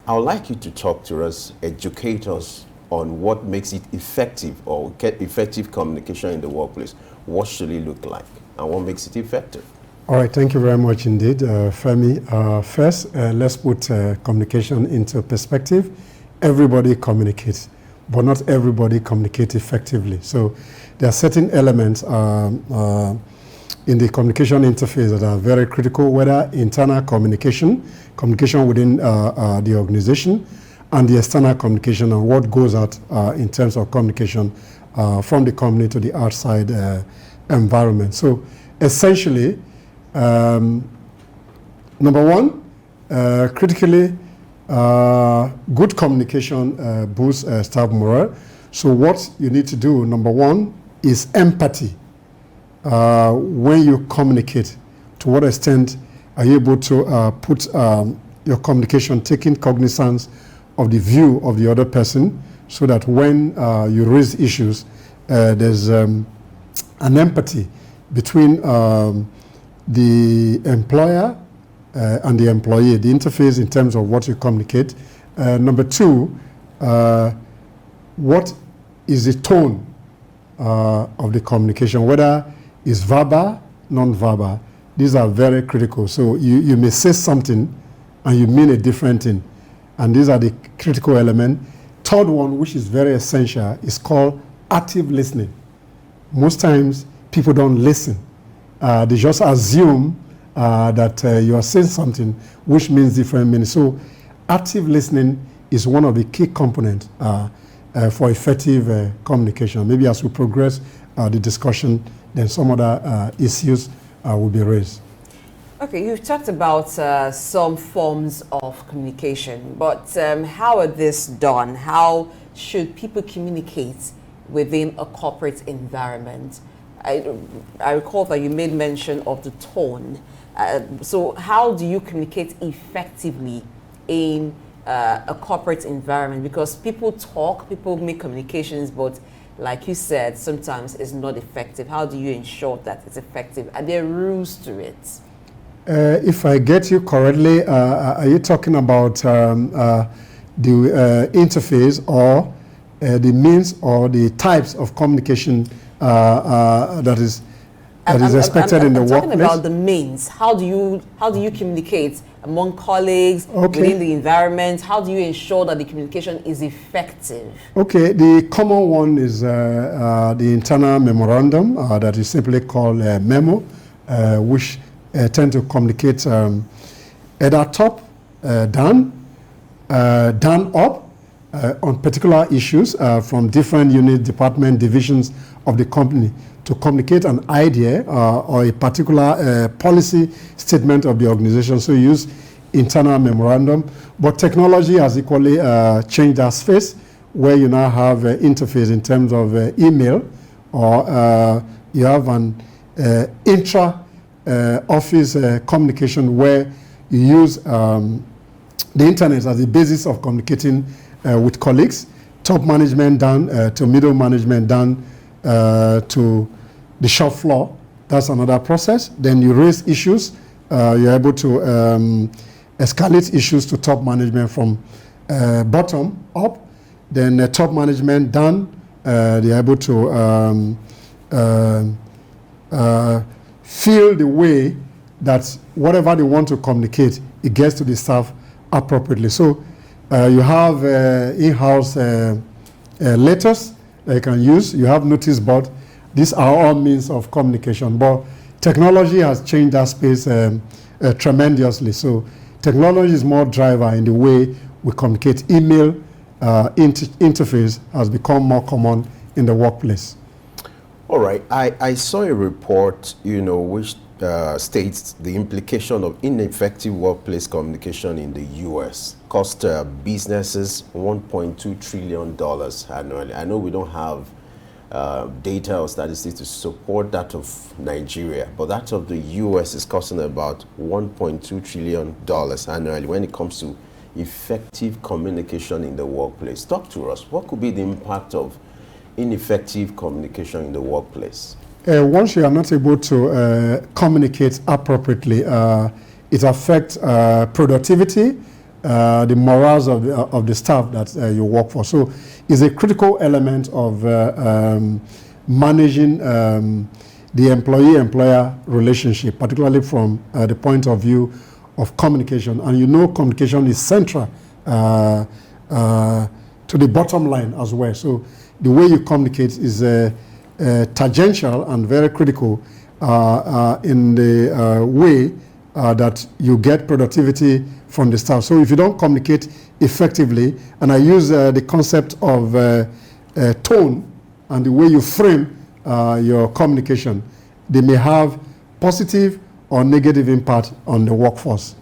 I would like you to talk to us, educate us on what makes it effective or get effective communication in the workplace. What should it look like and what makes it effective? All right, thank you very much indeed, Femi. First, let's put communication into perspective. Everybody communicates, but not everybody communicates effectively. So there are certain elements in the communication interface that are very critical, whether internal communication, communication within the organization, and the external communication and what goes out in terms of communication from the company to the outside environment. So essentially, number one, critically, good communication boosts staff morale. So what you need to do, number one, is empathy. When you communicate, to what extent are you able to put your communication, taking cognizance of the view of the other person, so that when you raise issues, there's an empathy between the employer and the employee, the interface in terms of what you communicate. Number two, what is the tone of the communication, whether it's verbal, non-verbal. These are very critical. So you may say something and you mean a different thing. And these are the critical elements. Third one, which is very essential, is called active listening. Most times, people don't listen. They just assume that you are saying something which means different meanings. So active listening is one of the key components for effective communication. Maybe as we progress the discussion, then some other issues will be raised. Okay, you've talked about some forms of communication, but how are this done? How should people communicate within a corporate environment? I recall that you made mention of the tone. So how do you communicate effectively in a corporate environment? Because people talk, people make communications, but like you said, sometimes it's not effective. How do you ensure that it's effective? Are there rules to it? If I get you correctly, are you talking about the interface or the means or the types of communication that is expected in the workplace? I'm talking about the means. How do you communicate among colleagues, within the environment? How do you ensure that the communication is effective? Okay, the common one is the internal memorandum that is simply called memo, which tend to communicate either top, down, down up on particular issues from different unit, department, divisions of the company to communicate an idea or a particular policy statement of the organization. So you use internal memorandum, but technology has equally changed that space, where you now have interface in terms of email, or you have an office communication where you use the internet as the basis of communicating with colleagues, top management down to middle management down to the shop floor. That's another process. Then you raise issues. You're able to escalate issues to top management from bottom up. Then top management down, they're able to feel the way that whatever they want to communicate, it gets to the staff appropriately. So you have in-house letters that you can use. You have notice board. These are all means of communication. But technology has changed that space tremendously. So technology is more driver in the way we communicate. Email interface has become more common in the workplace. All right. I saw a report, which states the implication of ineffective workplace communication in the U.S. cost businesses $1.2 trillion annually. I know we don't have data or statistics to support that of Nigeria, but that of the U.S. is costing about $1.2 trillion annually when it comes to effective communication in the workplace. Talk to us. What could be the impact of ineffective communication in the workplace? Once you are not able to communicate appropriately, it affects productivity, the morals of the staff that you work for. So it's a critical element of managing the employee-employer relationship, particularly from the point of view of communication. And you know communication is central to the bottom line as well. So the way you communicate is tangential and very critical in the way that you get productivity from the staff. So if you don't communicate effectively, and I use the concept of tone and the way you frame your communication, they may have positive or negative impact on the workforce.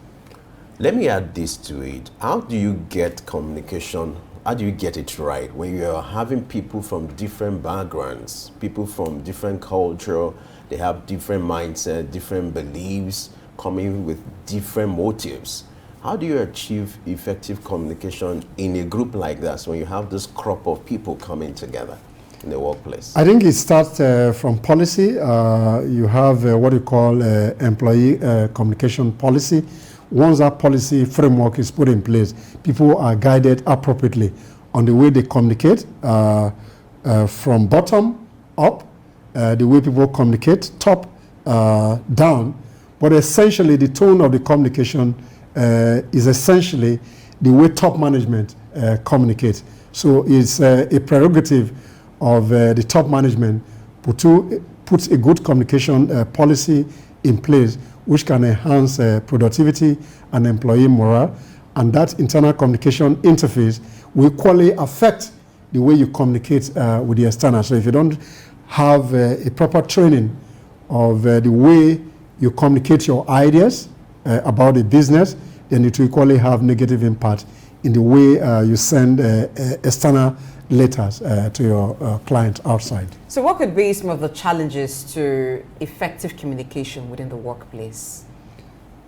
Let me add this to it. How do you get communication? How do you get it right when you're having people from different backgrounds, people from different culture, they have different mindset, different beliefs, coming with different motives? How do you achieve effective communication in a group like that when you have this crop of people coming together in the workplace? I think it starts from policy. You have what you call employee communication policy. Once that policy framework is put in place, people are guided appropriately on the way they communicate from bottom up, the way people communicate top down. But essentially, the tone of the communication is essentially the way top management communicates. So it's a prerogative of the top management puts a good communication policy in place, which can enhance productivity and employee morale. And that internal communication interface will equally affect the way you communicate with the external. So if you don't have a proper training of the way you communicate your ideas about the business, then it will equally have negative impact in the way you send external letters to your client outside. So what could be some of the challenges to effective communication within the workplace?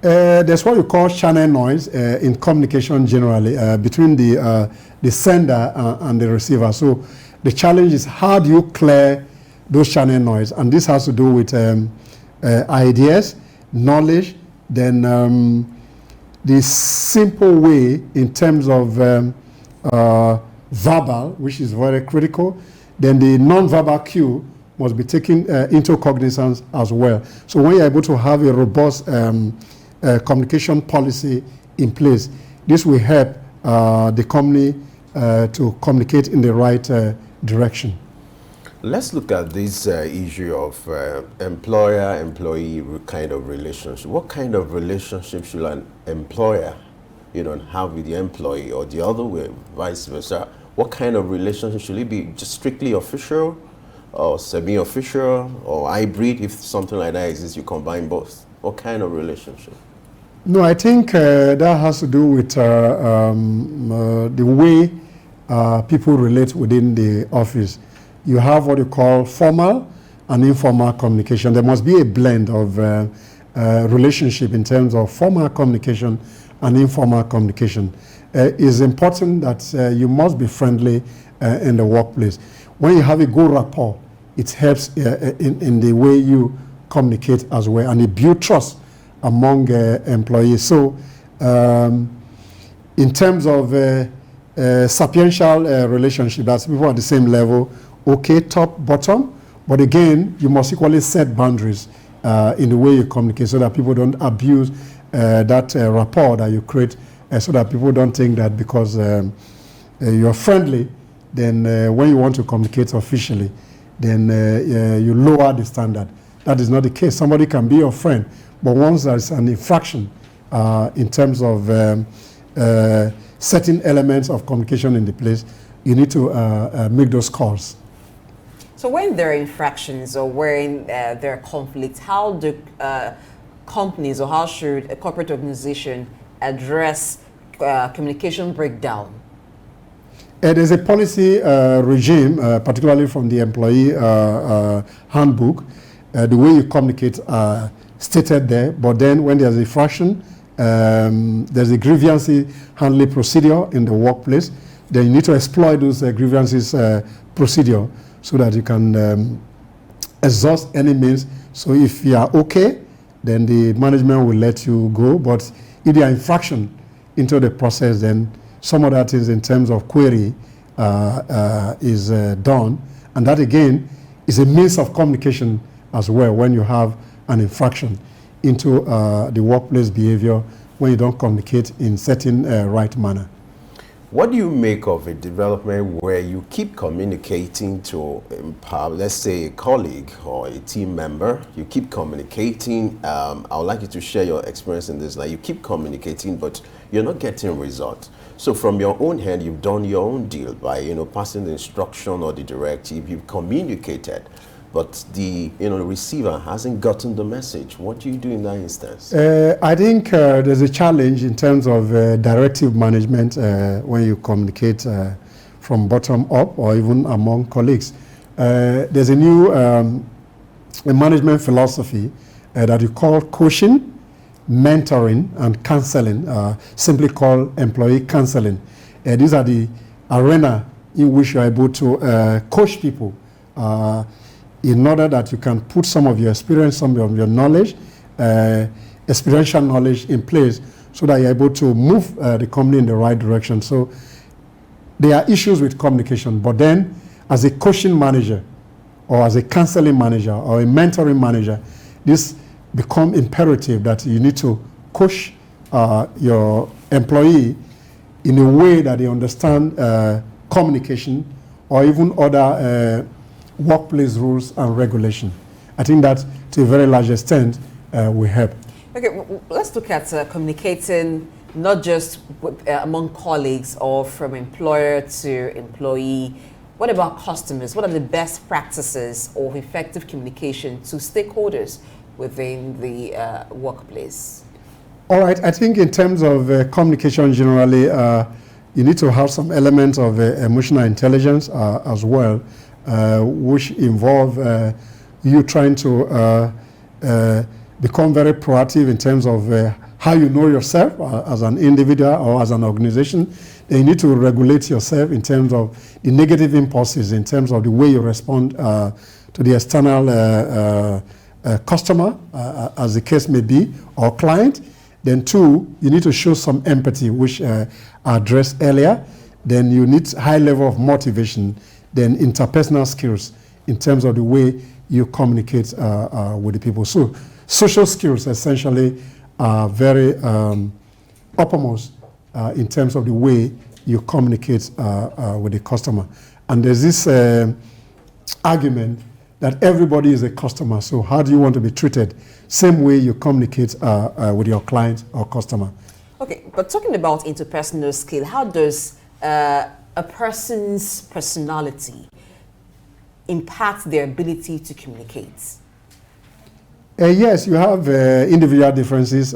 There's what you call channel noise in communication generally between the sender and the receiver. So the challenge is, how do you clear those channel noise? And this has to do with ideas, knowledge, then the simple way in terms of verbal, which is very critical, then the non-verbal cue must be taken into cognizance as well. So when you're able to have a robust communication policy in place, this will help the company to communicate in the right direction. Let's look at this issue of employer-employee kind of relationship. What kind of relationship should an employer, have with the employee, or the other way, vice versa? What kind of relationship should it be? Just strictly official, or semi-official, or hybrid? If something like that exists, you combine both. What kind of relationship? No, I think that has to do with the way people relate within the office. You have what you call formal and informal communication. There must be a blend of relationship in terms of formal communication and informal communication. It's important that you must be friendly in the workplace. When you have a good rapport, it helps in the way you communicate as well, and it builds trust among employees. So in terms of sapiential relationship, that's people at the same level, okay, top, bottom, but again, you must equally set boundaries in the way you communicate so that people don't abuse that rapport that you create, so that people don't think that because you're friendly, then when you want to communicate officially, then you lower the standard. That is not the case. Somebody can be your friend, but once there's an infraction in terms of certain elements of communication in the place, you need to make those calls. So when there are infractions or when there are conflicts, how do companies, or how should a corporate organization address communication breakdown? There's a policy regime, particularly from the employee handbook. The way you communicate stated there, but then when there's a infraction, there's a grievance handling procedure in the workplace. Then you need to exploit those grievances procedure so that you can exhaust any means. So if you are okay, then the management will let you go. But if there are infraction, into the process, then some of that is in terms of query is done. And that again is a means of communication as well when you have an infraction into the workplace behavior when you don't communicate in certain right manner. What do you make of a development where you keep communicating to, let's say, a colleague or a team member? You keep communicating. I would like you to share your experience in this. Like, you keep communicating, but you're not getting results. So from your own hand, you've done your own deal by, passing the instruction or the directive. You've communicated, but the receiver hasn't gotten the message. What do you do in that instance? I think there's a challenge in terms of directive management when you communicate from bottom up or even among colleagues. There's a new a management philosophy that you call coaching, mentoring, and counseling, simply called employee counseling. These are the arena in which you're able to coach people in order that you can put some of your experience, some of your knowledge, experiential knowledge in place so that you're able to move the company in the right direction. So there are issues with communication, but then as a coaching manager or as a counseling manager or a mentoring manager, this become imperative that you need to coach your employee in a way that they understand communication or even other workplace rules and regulation. I think that to a very large extent will help. Okay, let's look at communicating not just with, among colleagues or from employer to employee. What about customers? What are the best practices of effective communication to stakeholders within the workplace? All right, I think in terms of communication generally, you need to have some elements of emotional intelligence as well, which involve you trying to become very proactive in terms of how you know yourself as an individual or as an organization. Then you need to regulate yourself in terms of the negative impulses, in terms of the way you respond to the external customer, as the case may be, or client. Then two, you need to show some empathy, which I addressed earlier. Then you need high level of motivation, then interpersonal skills in terms of the way you communicate with the people. So social skills essentially are very uppermost in terms of the way you communicate with the customer. And there's this argument that everybody is a customer, so how do you want to be treated? Same way you communicate with your client or customer. Okay, but talking about interpersonal skill, how does a person's personality impact their ability to communicate? Yes, you have individual differences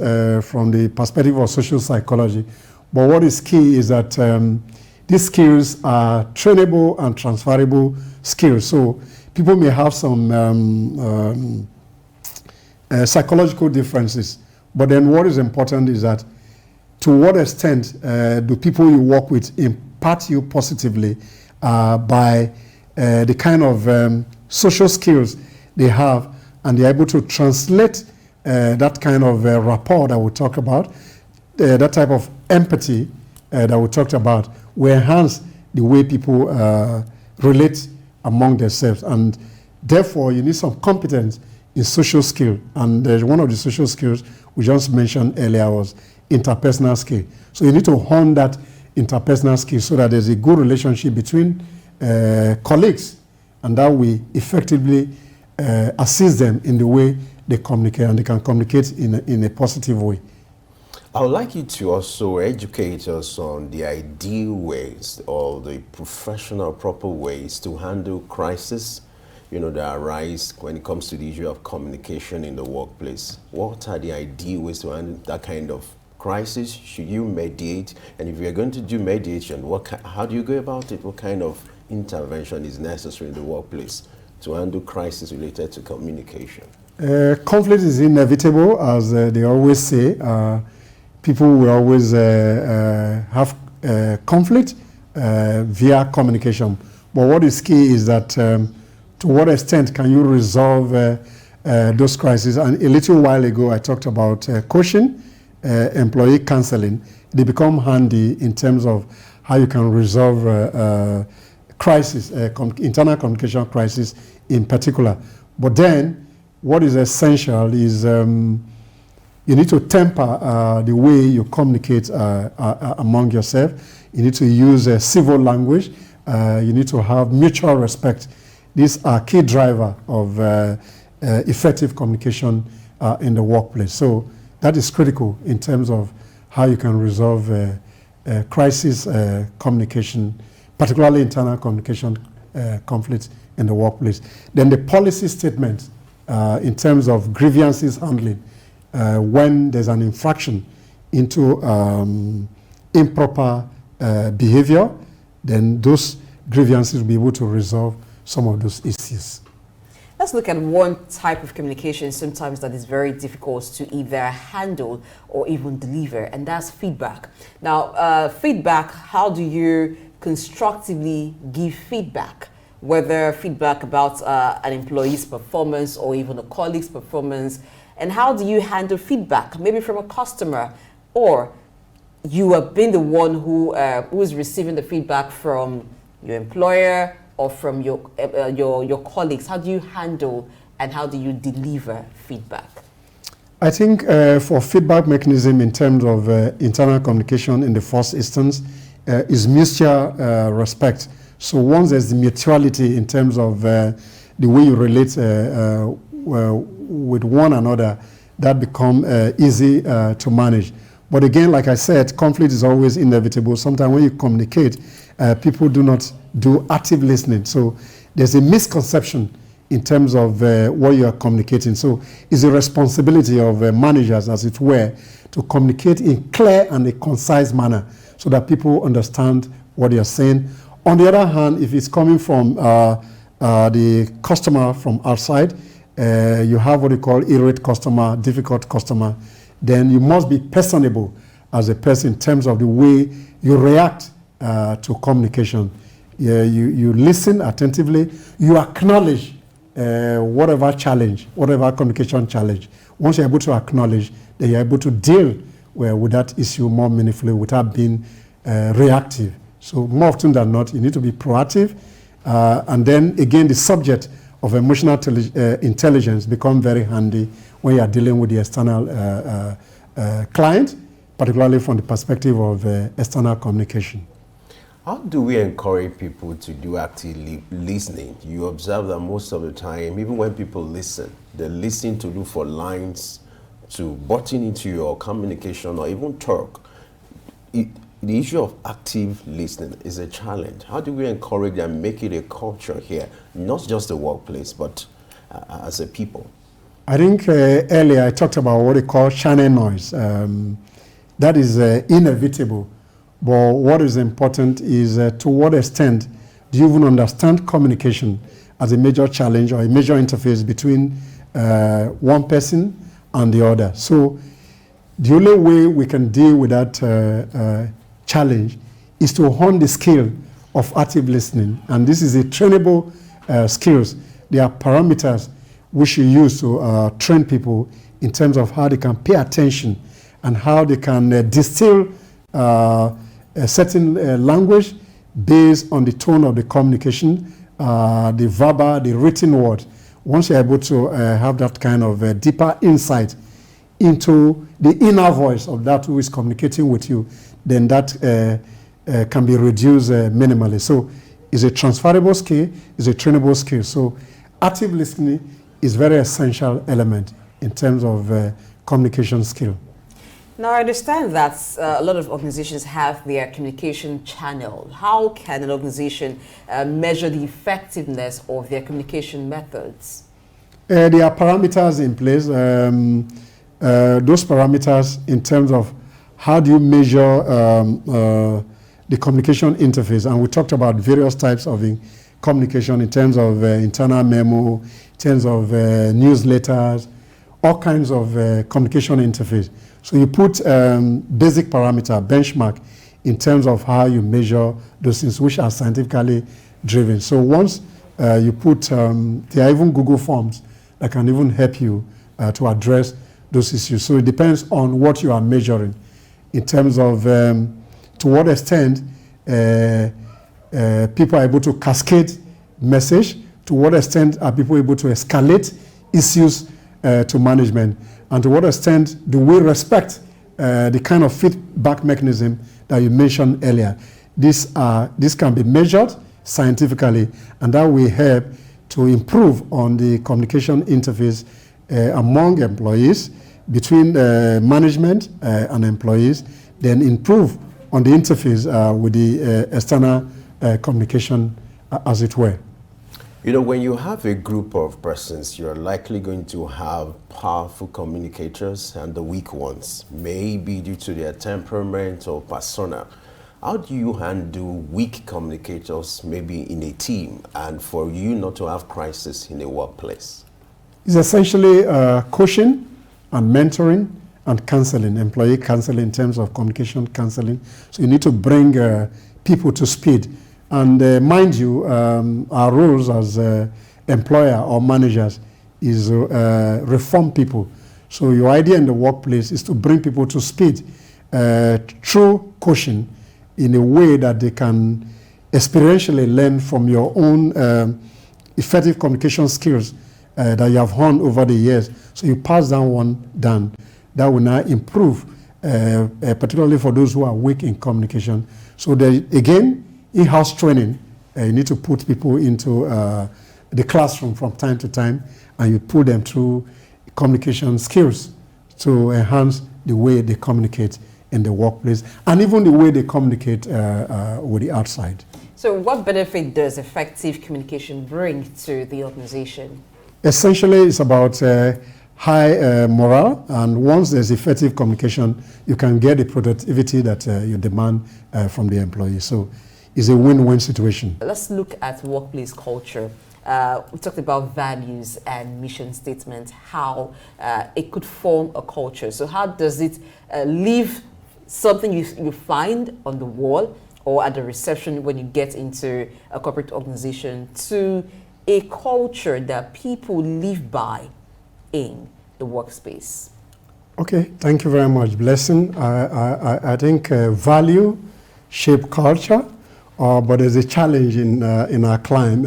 from the perspective of social psychology, but what is key is that these skills are trainable and transferable skills. So people may have some psychological differences, but then what is important is that to what extent do people you work with impact you positively by the kind of social skills they have, and they're able to translate that kind of rapport that we talk about, that type of empathy that we talked about, will enhance the way people relate among themselves. And therefore, you need some competence in social skill. And one of the social skills we just mentioned earlier was interpersonal skill. So you need to hone that interpersonal skill so that there's a good relationship between colleagues, and that we effectively assist them in the way they communicate, and they can communicate in a positive way. I would like you to also educate us on the ideal ways or the professional proper ways to handle crisis, that arise when it comes to the issue of communication in the workplace. What are the ideal ways to handle that kind of crisis? Should you mediate? And if you're going to do mediation, how do you go about it? What kind of intervention is necessary in the workplace to handle crisis related to communication? Conflict is inevitable, as they always say. People will always have conflict via communication. But what is key is that to what extent can you resolve those crises? And a little while ago, I talked about coaching, employee counseling. they become handy in terms of how you can resolve crisis, internal communication crisis in particular. But then, what is essential is you need to temper the way you communicate among yourself. You need to use civil language. You need to have mutual respect. These are key driver of effective communication in the workplace. So that is critical in terms of how you can resolve crisis communication, particularly internal communication conflicts in the workplace. Then the policy statement in terms of grievances handling. When there's an infraction into improper behavior, then those grievances will be able to resolve some of those issues. Let's look at one type of communication sometimes that is very difficult to either handle or even deliver, and that's feedback. Now, feedback, how do you constructively give feedback? Whether feedback about an employee's performance or even a colleague's performance, and how do you handle feedback, maybe from a customer, or you have been the one who is receiving the feedback from your employer or from your colleagues? How do you handle and how do you deliver feedback? I think for feedback mechanism in terms of internal communication in the first instance is mutual respect. So once there's the mutuality in terms of the way you relate with one another, that become easy to manage. But again, like I said, conflict is always inevitable. Sometimes when you communicate, people do not do active listening. So there's a misconception in terms of what you are communicating. So it's a responsibility of managers, as it were, to communicate in clear and a concise manner so that people understand what you're saying. On the other hand, if it's coming from the customer from outside, you have what you call irate customer, difficult customer, then you must be personable as a person in terms of the way you react to communication. You listen attentively, you acknowledge whatever challenge, whatever communication challenge. Once you're able to acknowledge, then you're able to deal with that issue more meaningfully without being reactive. So more often than not, you need to be proactive. And then again, the subject of emotional intelligence become very handy when you are dealing with the external client, particularly from the perspective of external communication. How do we encourage people to do active listening? You observe that most of the time, even when people listen, they're listening to look for lines to button into your communication or even talk. The issue of active listening is a challenge. How do we encourage and make it a culture here, not just the workplace, but as a people? I think earlier I talked about what they call channel noise. That is inevitable. But what is important is to what extent do you even understand communication as a major challenge or a major interface between one person and the other. So the only way we can deal with that challenge is to hone the skill of active listening. And this is a trainable skills. There are parameters which you use to train people in terms of how they can pay attention and how they can distill a certain language based on the tone of the communication, the verbal, the written word. Once you're able to have that kind of deeper insight into the inner voice of that who is communicating with you, then that can be reduced minimally. So it's a transferable skill, it's a trainable skill. So active listening is a very essential element in terms of communication skill. Now, I understand that a lot of organizations have their communication channel. How can an organization measure the effectiveness of their communication methods? There are parameters in place. Those parameters in terms of how do you measure the communication interface. And we talked about various types of communication in terms of internal memo, in terms of newsletters, all kinds of communication interface. So you put basic parameter, benchmark, in terms of how you measure those things which are scientifically driven. So once you put, there are even Google Forms that can even help you to address those issues. So it depends on what you are measuring. in terms of to what extent people are able to cascade message, to what extent are people able to escalate issues to management, and to what extent do we respect the kind of feedback mechanism that you mentioned earlier. This can be measured scientifically, and that will help to improve on the communication interface among employees, between management and employees, then improve on the interface with the external communication, as it were. You know, when you have a group of persons, you're likely going to have powerful communicators and the weak ones, maybe due to their temperament or persona. How do you handle weak communicators, maybe in a team, and for you not to have crisis in a workplace? It's essentially coaching and mentoring and counseling, employee counseling in terms of communication counseling. So you need to bring people to speed. And mind you, our roles as employer or managers is reform people. So your idea in the workplace is to bring people to speed through coaching in a way that they can experientially learn from your own effective communication skills that you have honed over the years. So you pass that one down. That will now improve, particularly for those who are weak in communication. So again, in-house training, you need to put people into the classroom from time to time, and you put them through communication skills to enhance the way they communicate in the workplace, and even the way they communicate with the outside. So what benefit does effective communication bring to the organization? Essentially, it's about high morale, and once there's effective communication, you can get the productivity that you demand from the employee. So it's a win-win situation. Let's look at workplace culture. We talked about values and mission statements, how it could form a culture. So how does it leave something you find on the wall or at the reception when you get into a corporate organization to a culture that people live by in the workspace? Okay, thank you very much, Blessing. I think value shape culture. But there's a challenge in our climb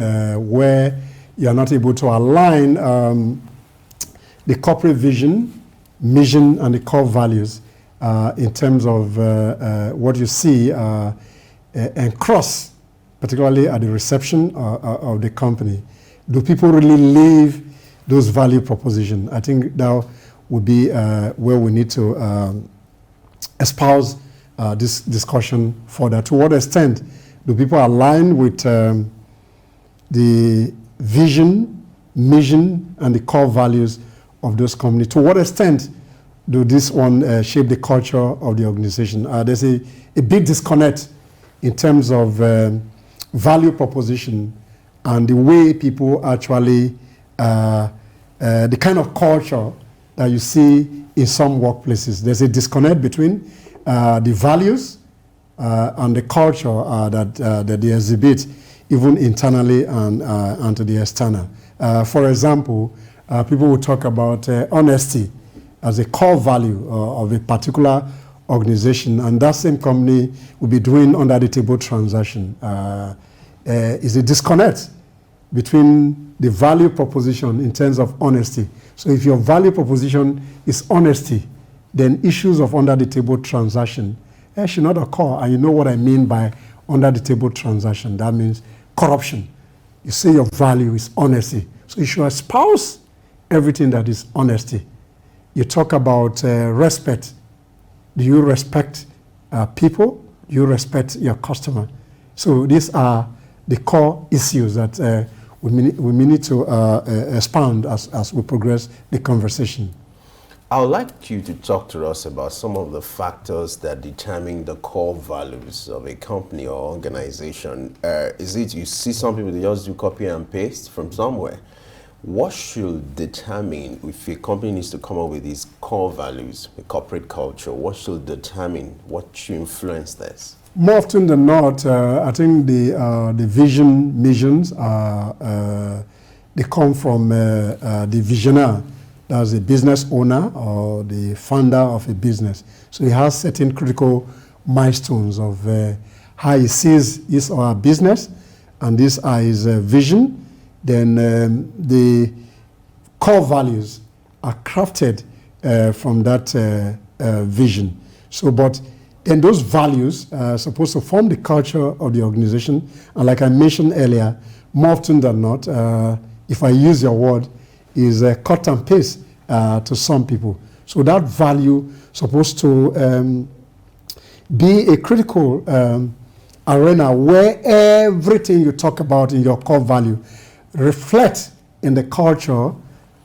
where you're not able to align the corporate vision, mission, and the core values in terms of what you see and cross, particularly at the reception of the company. Do people really live those value propositions? I think that would be where we need to espouse this discussion further. To what extent do people align with the vision, mission, and the core values of those companies? To what extent do this one shape the culture of the organization? There's a big disconnect in terms of value proposition and the way people actually, the kind of culture that you see in some workplaces. There's a disconnect between the values and the culture that they exhibit, even internally and to the external. For example, people will talk about honesty as a core value of a particular organization, and that same company will be doing under the table transaction. Is a disconnect between the value proposition in terms of honesty. So if your value proposition is honesty, then issues of under the table transaction should not occur. And you know what I mean by under the table transaction. That means corruption. You say your value is honesty. So you should espouse everything that is honesty. You talk about respect. Do you respect people? Do you respect your customer? So these are the core issues that we need to expound as we progress the conversation. I would like you to talk to us about some of the factors that determine the core values of a company or organization. Is it you see some people, they just do copy and paste from somewhere? What should determine if a company needs to come up with these core values, a corporate culture? What should determine, what should influence this? More often than not, I think the vision, missions, they come from the visionary That's a business owner or the founder of a business. So he has certain critical milestones of how he sees his or her business, and these are his vision. Then the core values are crafted from that vision. So, but then those values are supposed to form the culture of the organization. And like I mentioned earlier, more often than not, if I use your word, is cut and paste to some people. So that value supposed to be a critical arena where everything you talk about in your core value reflects in the culture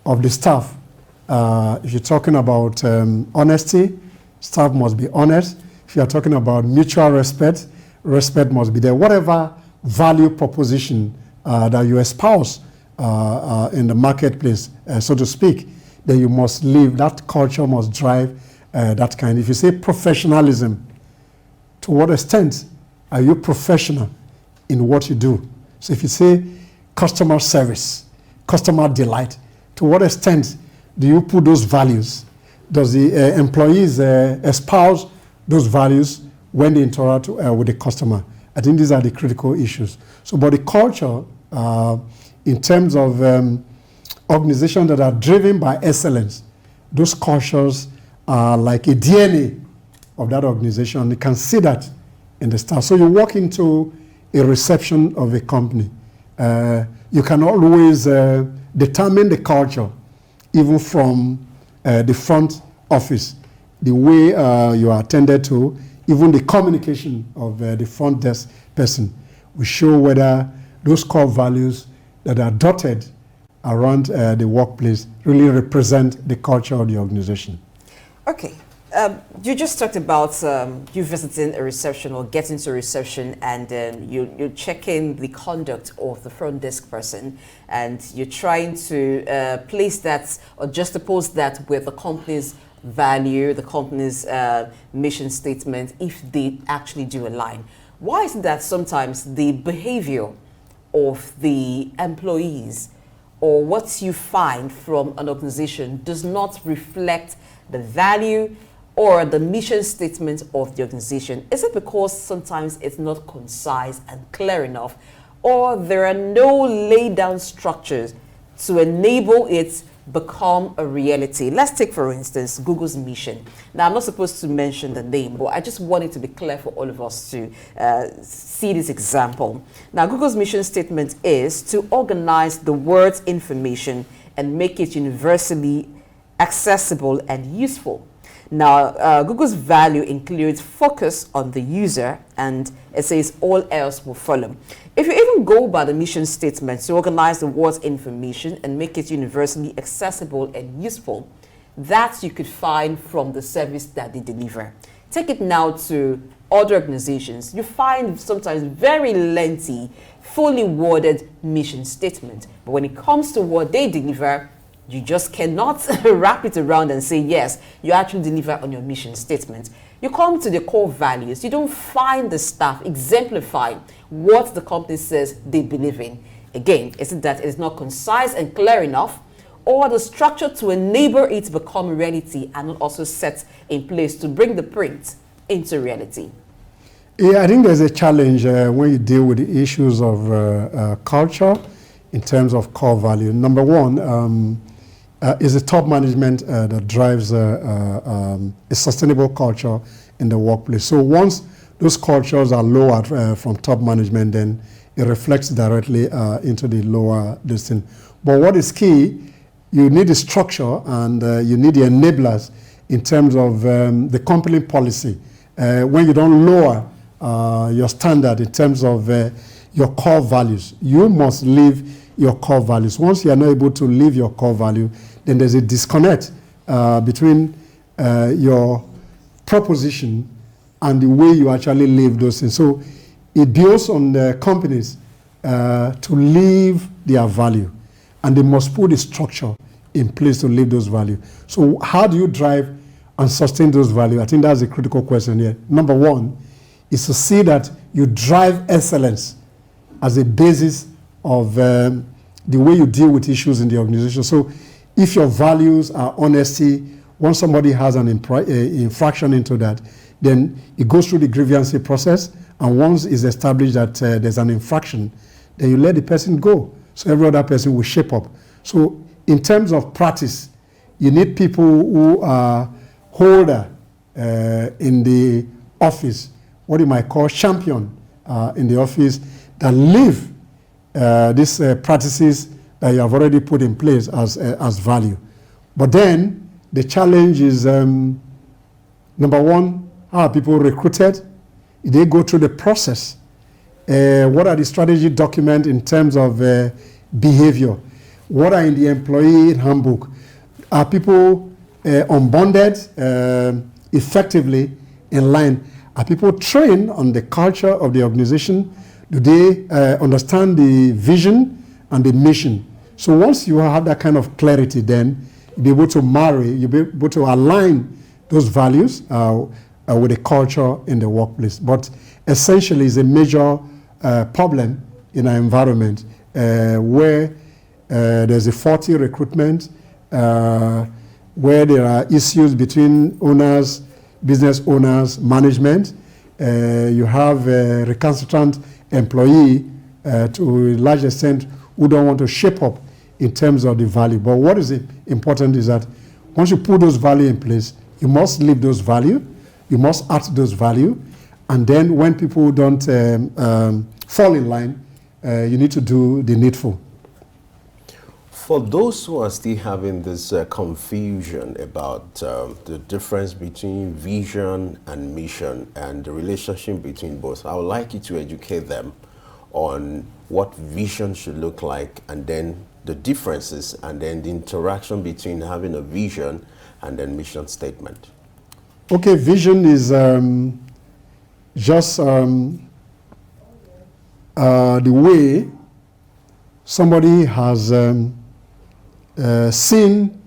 of the staff. If you're talking about honesty, staff must be honest. If you're talking about mutual respect, respect must be there. Whatever value proposition that you espouse in the marketplace, so to speak, then you must live. That culture must drive that kind. If you say professionalism, to what extent are you professional in what you do? So if you say customer service, customer delight, to what extent do you put those values? Does the employees espouse those values when they interact with the customer? I think these are the critical issues. So, but the culture, in terms of organizations that are driven by excellence, those cultures are like a DNA of that organization. You can see that in the staff. So you walk into a reception of a company. You can always determine the culture, even from the front office, the way you are attended to, even the communication of the front desk person will show whether those core values that are dotted around the workplace really represent the culture of the organization. Okay. You just talked about you visiting a reception or getting to a reception, and you're checking the conduct of the front desk person, and you're trying to place that or juxtapose that with the company's value, the company's mission statement, if they actually do align. Why is it that sometimes the behavior of the employees or what you find from an organization does not reflect the value or the mission statement of the organization? Is it because sometimes it's not concise and clear enough, or there are no laid down structures to enable it become a reality? Let's take, for instance, Google's mission. Now, I'm not supposed to mention the name, but I just want it to be clear for all of us to see this example. Now, Google's mission statement is to organize the world's information and make it universally accessible and useful. Now, Google's value includes focus on the user, and it says all else will follow. If you even go by the mission statement to organize the world's information and make it universally accessible and useful, that you could find from the service that they deliver. Take it now to other organizations. You find sometimes very lengthy, fully worded mission statement. But when it comes to what they deliver, you just cannot wrap it around and say, yes, you actually deliver on your mission statement. You come to the core values. You don't find the staff exemplify what the company says they believe in. Again, is it that it is not concise and clear enough, or the structure to enable it to become reality and not also set in place to bring the print into reality? Yeah, I think there's a challenge when you deal with the issues of culture in terms of core value. Number one, is the top management that drives a sustainable culture in the workplace. So once those cultures are lowered from top management, then it reflects directly into the lower distance. But what is key, you need the structure and you need the enablers in terms of the company policy. When you don't lower your standard in terms of your core values, you must live your core values. Once you are not able to live your core value, then there's a disconnect between your proposition and the way you actually live those things. So it builds on the companies to live their value, and they must put a structure in place to live those values. So how do you drive and sustain those values? I think that's a critical question here. Number one is to see that you drive excellence as a basis of the way you deal with issues in the organization. So If your values are honesty, once somebody has an infraction into that, then it goes through the grievance process, and once it's established that there's an infraction, then you let the person go. So every other person will shape up. So in terms of practice, you need people who are holder in the office, what you might call champion in the office, that live these practices that you have already put in place as value. But then the challenge is, number one, how are people recruited? They go through the process. What are the strategy documents in terms of behavior? What are in the employee handbook? Are people unbonded effectively in line? Are people trained on the culture of the organization? Do they understand the vision and the mission? So once you have that kind of clarity, then you'll be able to marry, you'll be able to align those values with the culture in the workplace. But essentially, it's a major problem in our environment where there's a faulty recruitment, where there are issues between owners, business owners, management. You have a recalcitrant employee to a large extent who don't want to shape up in terms of the value. But what is important is that once you put those values in place, you must live those values, you must act those values, and then when people don't fall in line, you need to do the needful. For those who are still having this confusion about the difference between vision and mission and the relationship between both, I would like you to educate them on what vision should look like, and then the differences, and then the interaction between having a vision and then mission statement. Okay, vision is just the way somebody has seen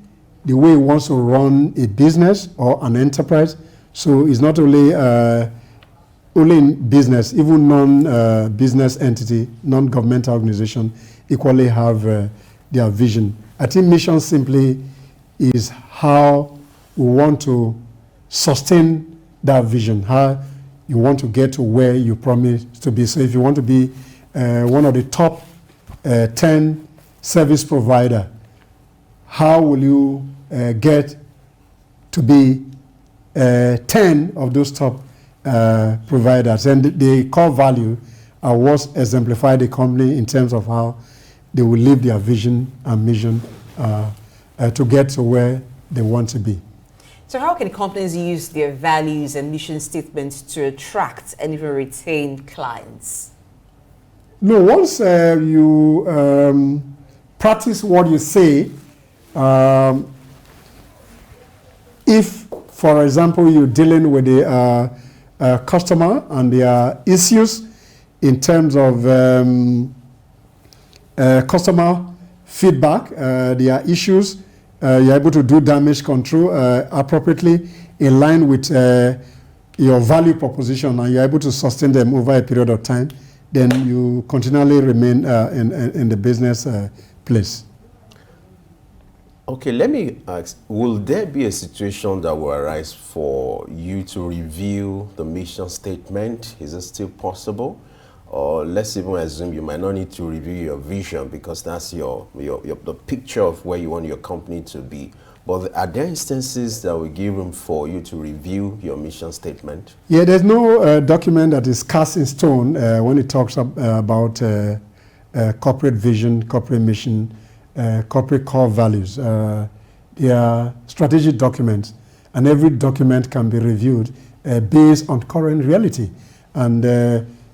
the way he wants to run a business or an enterprise. So it's not only in business, even non-business entity, non-governmental organization equally have their vision. I think mission simply is how we want to sustain that vision, how you want to get to where you promise to be. So if you want to be one of the top 10 service provider, how will you get to be 10 of those top providers? And the core value are what exemplify the company in terms of how they will live their vision and mission to get to where they want to be. So how can companies use their values and mission statements to attract and even retain clients? No, once you practice what you say, if, for example, you're dealing with a customer and their issues in terms of customer feedback, their issues, you're able to do damage control appropriately in line with your value proposition, and you're able to sustain them over a period of time, then you continually remain in the business place. Okay, let me ask, will there be a situation that will arise for you to review the mission statement? Is it still possible? Or let's even assume you might not need to review your vision because that's the picture of where you want your company to be. But are there instances that will give room for you to review your mission statement? Yeah, there's no document that is cast in stone when it talks about corporate vision, corporate mission, corporate core values. They are strategic documents, and every document can be reviewed based on current reality. And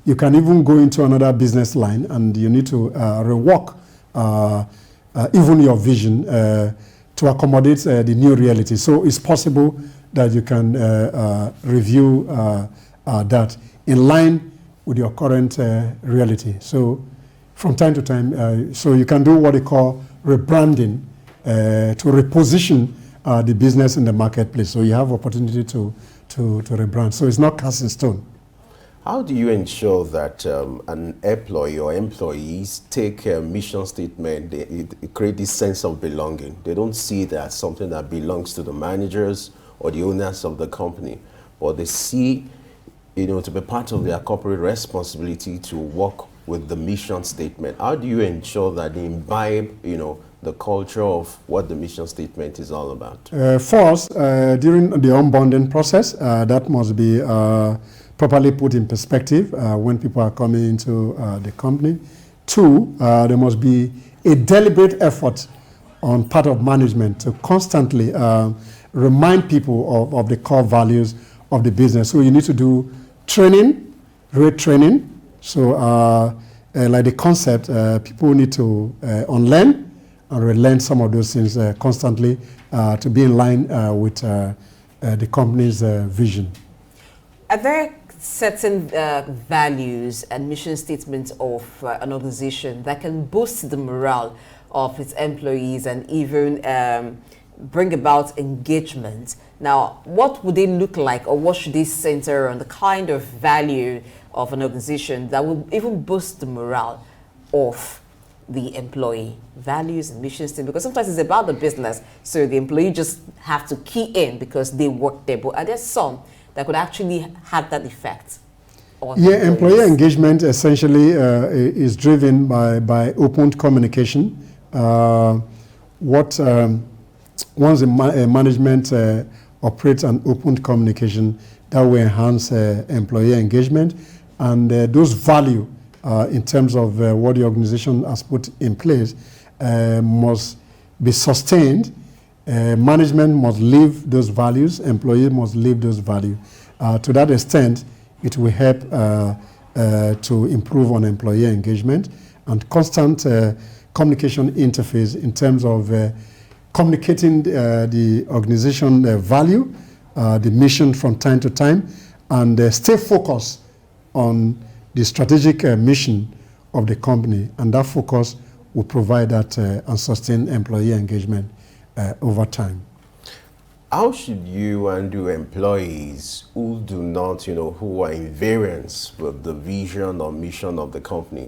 you can even go into another business line and you need to rework even your vision to accommodate the new reality. So it's possible that you can review that in line with your current reality. So from time to time, so you can do what they call rebranding to reposition the business in the marketplace. So you have opportunity to rebrand. So it's not cast in stone. How do you ensure that an employee or employees take a mission statement, they create this sense of belonging? They don't see it as something that belongs to the managers or the owners of the company, but they see, to be part of their corporate responsibility to work with the mission statement. How do you ensure that they imbibe, the culture of what the mission statement is all about? First, during the onboarding process, that must be properly put in perspective when people are coming into the company. Two, there must be a deliberate effort on part of management to constantly remind people of the core values of the business. So you need to do training, retraining. So like the concept, people need to unlearn and relearn some of those things constantly to be in line with the company's vision. Are there certain values and mission statements of an organization that can boost the morale of its employees and even bring about engagement? Now, what would they look like, or what should they center on, the kind of value of an organization that will even boost the morale of the employee? Values and mission statement, because sometimes it's about the business, so the employee just have to key in because they work there. But are there some that could actually have that effect on employees? Employee engagement essentially is driven by open communication. Once a management operates an open communication, that will enhance employee engagement, and those value in terms of what the organization has put in place must be sustained. Management must live those values, employees must live those values. To that extent, it will help to improve on employee engagement and constant communication interface in terms of communicating the organization value, the mission from time to time, and stay focused on the strategic mission of the company, and that focus will provide that and sustain employee engagement over time. How should you handle employees who do not, who are in variance with the vision or mission of the company?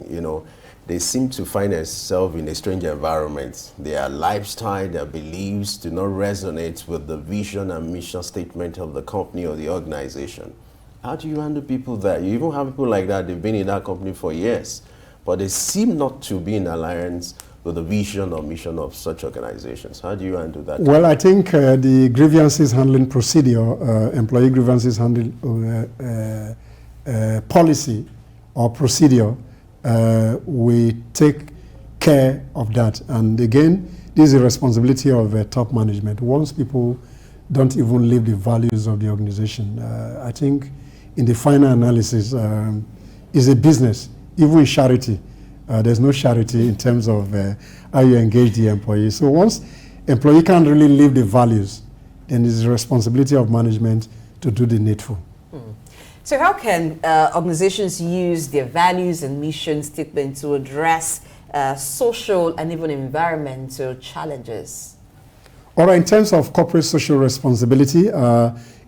They seem to find themselves in a strange environment. Their lifestyle, their beliefs do not resonate with the vision and mission statement of the company or the organization. How do you handle people that, you even have people like that, they've been in that company for years, but they seem not to be in alliance with the vision or mission of such organizations? How do you handle that? Well, I think the grievances handling procedure, employee grievances handling policy or procedure, we take care of that. And again, this is a responsibility of top management. Once people don't even live the values of the organization, I think in the final analysis, is a business. Even in charity, there's no charity in terms of how you engage the employee. So once employee can't really live the values, then it's the responsibility of management to do the needful. So how can organizations use their values and mission statement to address social and even environmental challenges? All right, in terms of corporate social responsibility,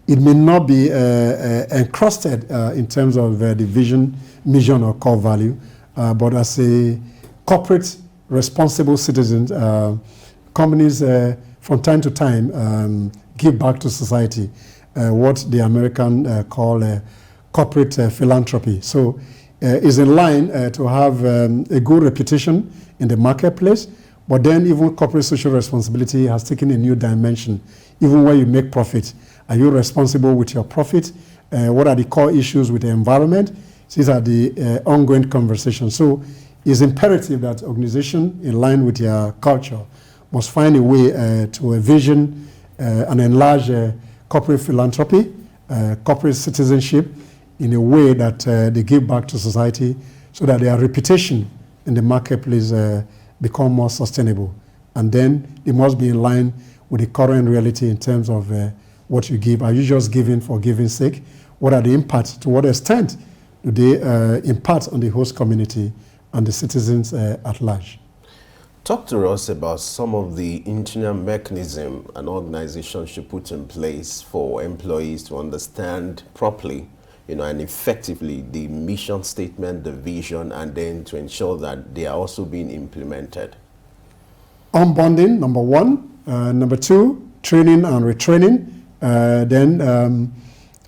it may not be encrusted in terms of the vision, mission, or core value, but as a corporate responsible citizen, companies from time to time give back to society, what the American call corporate philanthropy. So it's in line to have a good reputation in the marketplace, but then even corporate social responsibility has taken a new dimension. Even when you make profit, are you responsible with your profit? What are the core issues with the environment? These are the ongoing conversations. So it's imperative that organization in line with their culture must find a way to envision and enlarge corporate philanthropy, corporate citizenship in a way that they give back to society so that their reputation in the marketplace become more sustainable. And then it must be in line with the current reality in terms of what you give. Are you just giving for giving's sake? What are the impacts? To what extent do they impact on the host community and the citizens at large? Talk to us about some of the internal mechanism an organization should put in place for employees to understand properly, and effectively the mission statement, the vision, and then to ensure that they are also being implemented? Onboarding, number one. Number two, training and retraining. Then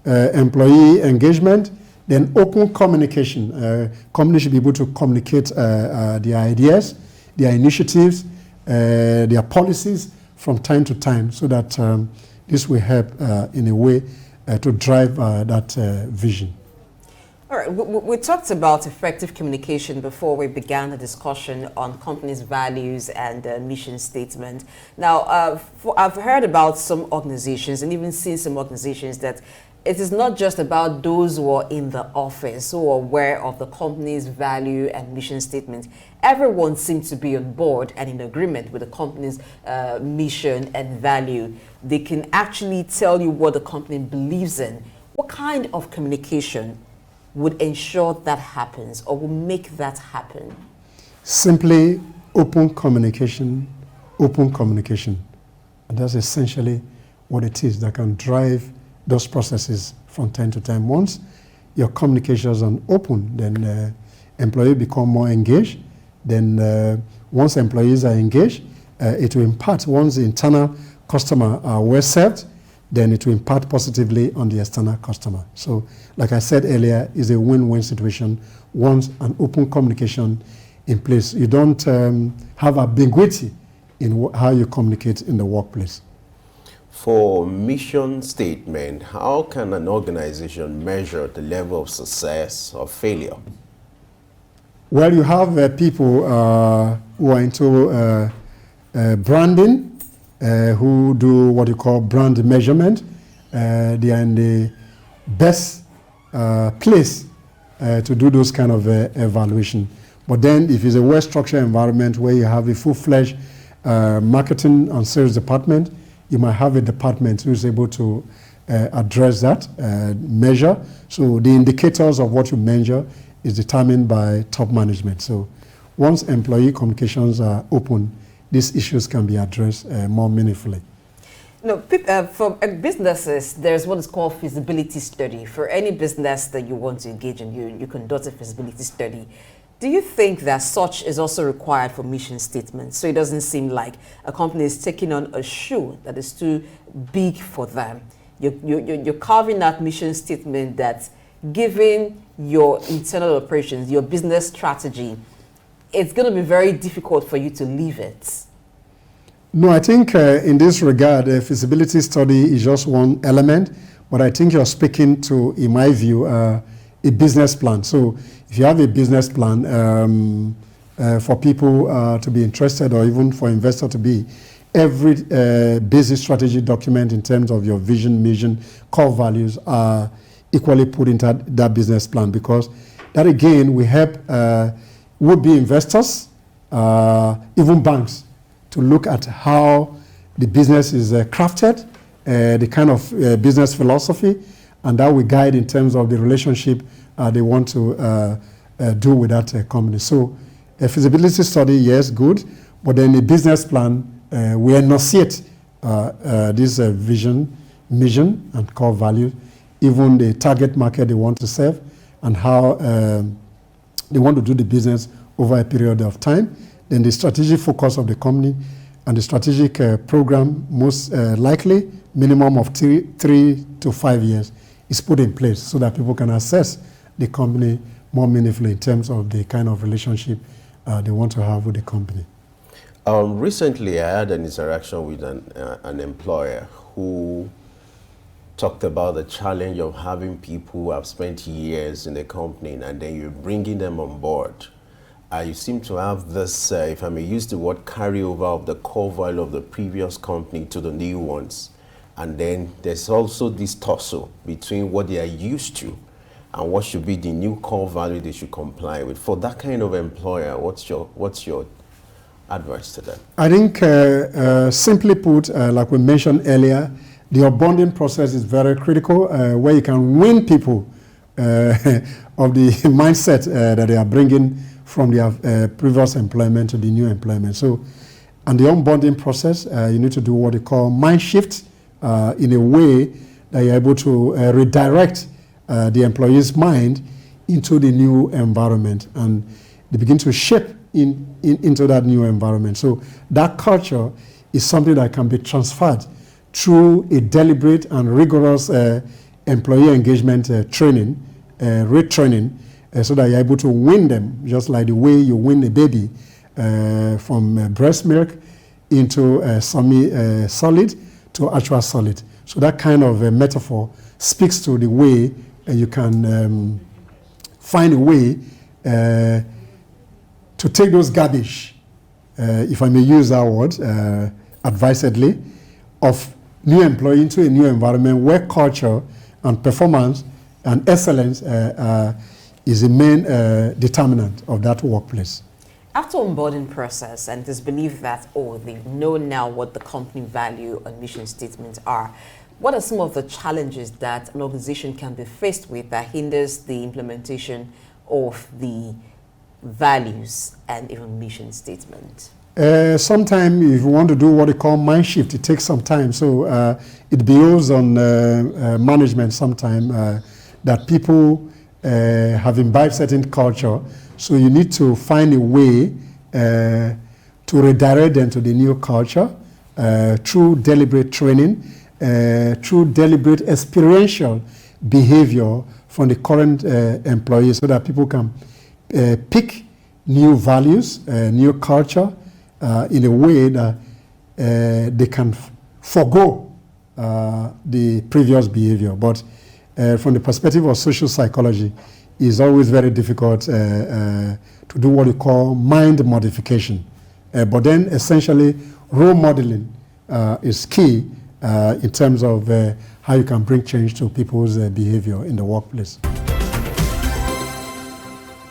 employee engagement. Then open communication. Companies should be able to communicate their ideas, their initiatives, their policies from time to time, so that this will help in a way to drive that vision. All right, we talked about effective communication before we began the discussion on companies' values and mission statement. Now, I've heard about some organizations and even seen some organizations that it is not just about those who are in the office who are aware of the company's value and mission statement. Everyone seems to be on board and in agreement with the company's mission and value. They can actually tell you what the company believes in. What kind of communication would ensure that happens or will make that happen? Simply open communication, open communication. And that's essentially what it is that can drive those processes from time to time. Once your communications are open, then employees become more engaged. Then once employees are engaged, it will impact. Once the internal customer are well served, then it will impact positively on the external customer. So, like I said earlier, it's a win-win situation once an open communication in place. You don't have ambiguity in how you communicate in the workplace. For mission statement, how can an organization measure the level of success or failure? Well, you have people who are into branding, who do what you call brand measurement. They are in the best place to do those kind of evaluation. But then if it's a well-structured environment where you have a full-fledged marketing and sales department, you might have a department who is able to address that, measure. So the indicators of what you measure is determined by top management. So once employee communications are open, these issues can be addressed more meaningfully. No, for businesses, there's what is called feasibility study. For any business that you want to engage in, you conduct a feasibility study. Do you think that such is also required for mission statements? So it doesn't seem like a company is taking on a shoe that is too big for them. You're carving that mission statement that, given your internal operations, your business strategy, it's going to be very difficult for you to leave it. No, I think in this regard, a feasibility study is just one element, but I think you're speaking to, in my view, a business plan. So if you have a business plan for people to be interested, or even for investors to be, every business strategy document in terms of your vision, mission, core values are equally put into that business plan, because that again will help would-be investors, even banks, to look at how the business is crafted, the kind of business philosophy, and that will guide in terms of the relationship they want to do with that company. So a feasibility study, yes, good, but then a business plan, we enunciate this vision, mission, and core value, even the target market they want to serve, and how they want to do the business over a period of time. Then the strategic focus of the company and the strategic program, most likely minimum of 3 to 5 years, is put in place so that people can assess the company more meaningfully in terms of the kind of relationship they want to have with the company. Recently, I had an interaction with an employer who talked about the challenge of having people who have spent years in the company and then you're bringing them on board. You seem to have this, if I may use the word, carryover of the core value of the previous company to the new ones. And then there's also this tussle between what they are used to and what should be the new core value they should comply with. For that kind of employer, what's your advice to them? I think, simply put, like we mentioned earlier, the onboarding process is very critical, where you can win people of the mindset that they are bringing from their previous employment to the new employment. So, and the onboarding process, you need to do what they call mind shift in a way that you're able to redirect the employee's mind into the new environment, and they begin to shape into that new environment. So that culture is something that can be transferred through a deliberate and rigorous employee engagement training, retraining, so that you're able to win them, just like the way you win a baby from breast milk into semi-solid to actual solid. So that kind of metaphor speaks to the way you can find a way to take those garbage, if I may use that word advisedly, of new employee into a new environment where culture and performance and excellence is the main determinant of that workplace. After onboarding process, and it is believed that, they know now what the company value and mission statements are, what are some of the challenges that an organization can be faced with that hinders the implementation of the values and even mission statement? Sometimes if you want to do what they call mind shift, it takes some time. So it behoves on management sometimes that people have imbibed certain culture. So you need to find a way to redirect them to the new culture through deliberate training, through deliberate experiential behavior from the current employees, so that people can pick new values, new culture in a way that they can forego the previous behavior. But from the perspective of social psychology, it's always very difficult to do what we call mind modification. But then essentially role modeling is key in terms of how you can bring change to people's behavior in the workplace.